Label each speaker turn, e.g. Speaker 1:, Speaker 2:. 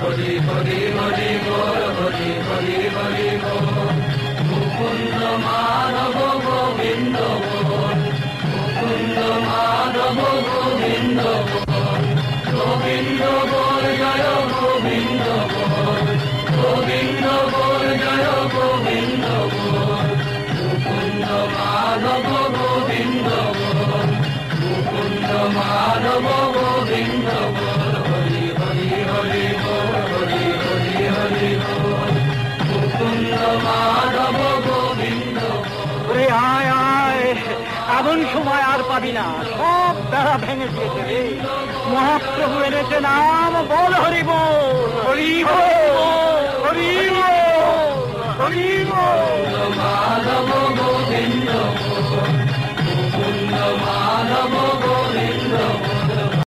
Speaker 1: হরি হরি হরি বল, হরি হরি হরি বল, মুকুন্দ মাধব গোবিন্দ বল, মুকুন্দ মাধব গোবিন্দ বল, গোবিন্দ বল জয় গোবিন্দ বল, গোবিন্দ বল জয় গোবিন্দ বল, মুকুন্দ মাধব গোবিন্দ বল, মুকুন্দ মাধব গোবিন্দ বল, হরি হরি হরি বল, হরি হরি হরি বল, মুকুন্দ মাধব গোবিন্দ বল।
Speaker 2: আয় আয়, এমন সময় আর পাবি না, সব বেড়া ভেঙে দিয়েছে রে। মহাপ্রভু এনেছে নাম, বল হরি বল, হরি বল, হরি বল, হরি বল।
Speaker 1: মাধব গোবিন্দ বল,